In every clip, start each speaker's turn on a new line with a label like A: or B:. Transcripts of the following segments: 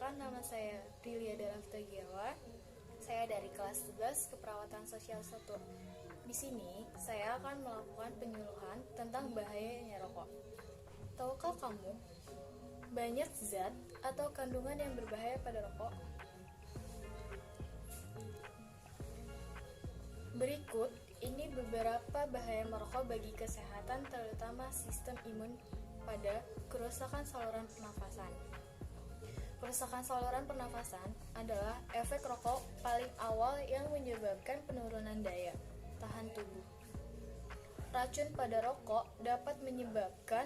A: Perkenalkan, nama saya Prilia Daraftagiawan. Saya dari kelas 11 Keperawatan Sosial 1. Di sini, saya akan melakukan penyuluhan tentang bahayanya rokok. Tahukah kamu, banyak zat atau kandungan yang berbahaya pada rokok? Berikut ini beberapa bahaya merokok bagi kesehatan, terutama sistem imun pada kerusakan saluran pernafasan. Kerusakan saluran pernafasan adalah efek rokok paling awal yang menyebabkan penurunan daya tahan tubuh. Racun pada rokok dapat menyebabkan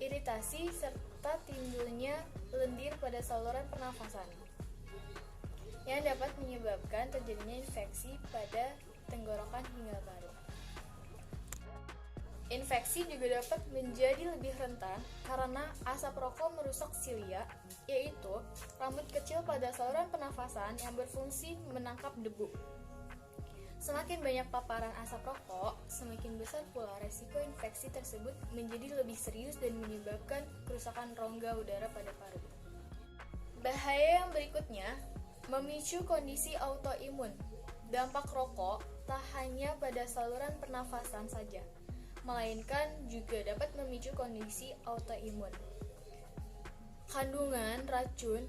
A: iritasi serta timbulnya lendir pada saluran pernafasan, yang dapat menyebabkan terjadinya infeksi pada tenggorokan hingga paru. Infeksi juga dapat menjadi lebih rentan karena asap rokok merusak silia, yaitu rambut kecil pada saluran pernafasan yang berfungsi menangkap debu. Semakin banyak paparan asap rokok, semakin besar pula resiko infeksi tersebut menjadi lebih serius dan menyebabkan kerusakan rongga udara pada paru. Bahaya yang berikutnya, memicu kondisi autoimun. Dampak rokok tak hanya pada saluran pernafasan saja, melainkan juga dapat memicu kondisi autoimun. Kandungan racun,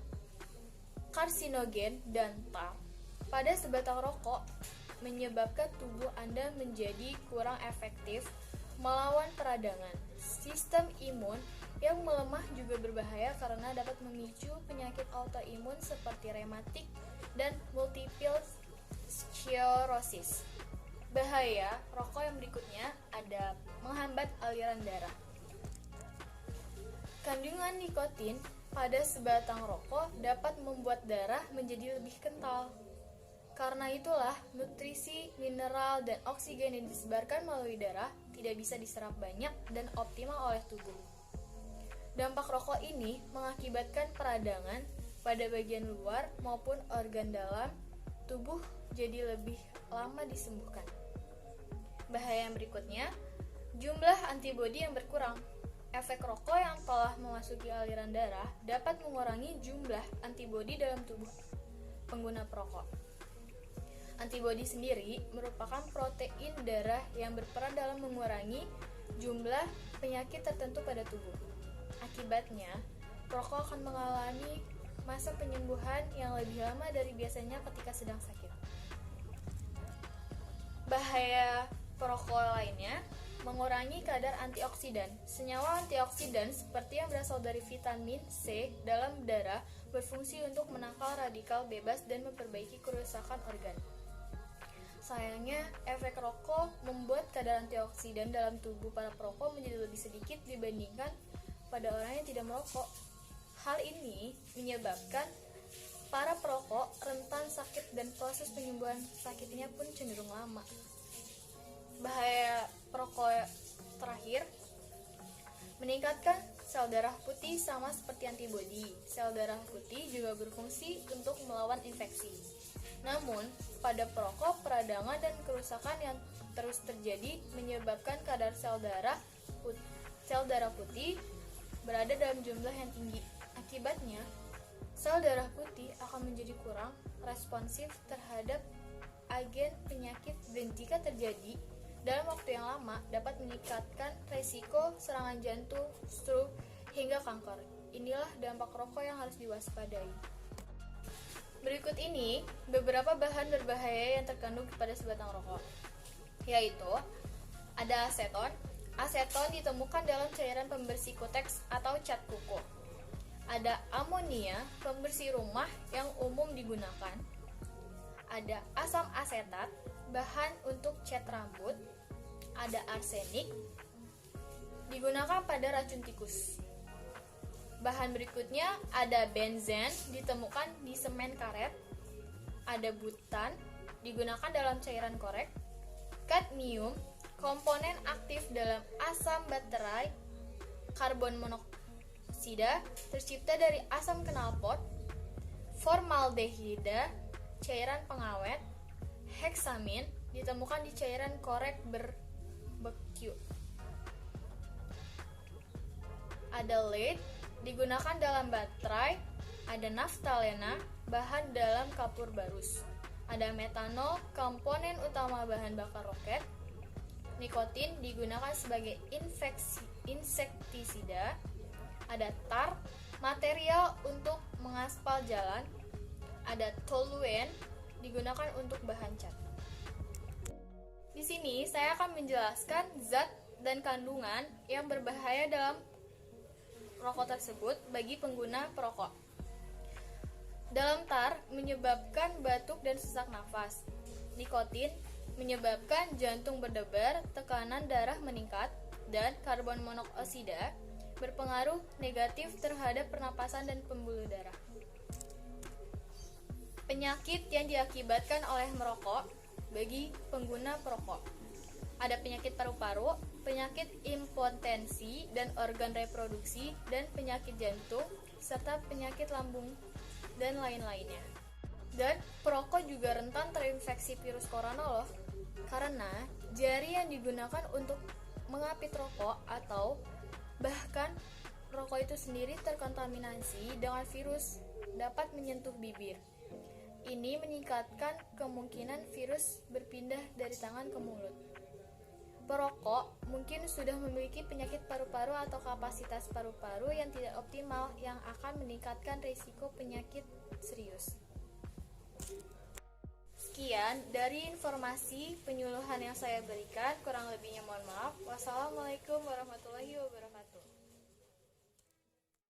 A: karsinogen, dan tar pada sebatang rokok menyebabkan tubuh Anda menjadi kurang efektif melawan peradangan. Sistem imun yang melemah juga berbahaya karena dapat memicu penyakit autoimun seperti rematik dan multiple sclerosis. Bahaya rokok yang berikutnya ada menghambat aliran darah. Kandungan nikotin pada sebatang rokok dapat membuat darah menjadi lebih kental. Karena itulah, nutrisi, mineral, dan oksigen yang disebarkan melalui darah tidak bisa diserap banyak dan optimal oleh tubuh. Dampak rokok ini mengakibatkan peradangan pada bagian luar maupun organ dalam tubuh jadi lebih lama disembuhkan. Bahaya yang berikutnya, jumlah antibodi yang berkurang. Efek rokok yang telah memasuki aliran darah dapat mengurangi jumlah antibodi dalam tubuh pengguna perokok. Antibodi sendiri merupakan protein darah yang berperan dalam mengurangi jumlah penyakit tertentu pada tubuh. Akibatnya, perokok akan mengalami masa penyembuhan yang lebih lama dari biasanya ketika sedang sakit. Bahaya perokok lainnya, mengurangi kadar antioksidan. Senyawa antioksidan seperti yang berasal dari vitamin C dalam darah berfungsi untuk menangkal radikal bebas dan memperbaiki kerusakan organ. Sayangnya, efek rokok membuat kadar antioksidan dalam tubuh para perokok menjadi lebih sedikit dibandingkan pada orang yang tidak merokok. Hal ini menyebabkan para perokok rentan sakit dan proses penyembuhan sakitnya pun cenderung lama. Bahaya perokok terakhir, meningkatkan sel darah putih sama seperti antibodi. Sel darah putih juga berfungsi untuk melawan infeksi. Namun, pada perokok, peradangan dan kerusakan yang terus terjadi menyebabkan kadar sel darah putih berada dalam jumlah yang tinggi. Akibatnya, sel darah putih akan menjadi kurang responsif terhadap agen penyakit dan jika terjadi dalam waktu yang lama dapat meningkatkan resiko serangan jantung, stroke, hingga kanker. Inilah dampak rokok yang harus diwaspadai. Berikut ini beberapa bahan berbahaya yang terkandung pada sebatang rokok, yaitu ada aseton. Aseton ditemukan dalam cairan pembersih kuteks atau cat kuku. Ada amonia, pembersih rumah yang umum digunakan. Ada asam asetat, bahan untuk cat rambut. Ada arsenik, digunakan pada racun tikus. Bahan berikutnya ada benzen, ditemukan di semen karet. Ada butan, digunakan dalam cairan korek. Kadmium, komponen aktif dalam asam baterai. Karbon monoksida, tercipta dari asam knalpot. Formaldehida, cairan pengawet. Heksamin, ditemukan di cairan korek berbeku. Ada lead, digunakan dalam baterai, ada naftalena, bahan dalam kapur barus. Ada metanol, komponen utama bahan bakar roket. Nikotin digunakan sebagai insektisida. Ada tar, material untuk mengaspal jalan. Ada toluen, digunakan untuk bahan cat. Di sini saya akan menjelaskan zat dan kandungan yang berbahaya dalam rokok tersebut bagi pengguna perokok. Dalam tar menyebabkan batuk dan sesak nafas. Nikotin menyebabkan jantung berdebar, tekanan darah meningkat, dan karbon monoksida berpengaruh negatif terhadap pernapasan dan pembuluh darah. Penyakit yang diakibatkan oleh merokok bagi pengguna perokok. Ada penyakit paru-paru, penyakit impotensi dan organ reproduksi, dan penyakit jantung, serta penyakit lambung dan lain-lainnya. Dan perokok juga rentan terinfeksi virus corona loh, karena jari yang digunakan untuk mengapit rokok atau bahkan rokok itu sendiri terkontaminasi dengan virus dapat menyentuh bibir. Ini meningkatkan kemungkinan virus berpindah dari tangan ke mulut. Perokok mungkin sudah memiliki penyakit paru-paru atau kapasitas paru-paru yang tidak optimal yang akan meningkatkan risiko penyakit serius. Sekian dari informasi penyuluhan yang saya berikan, kurang lebihnya mohon maaf. Wassalamualaikum warahmatullahi wabarakatuh.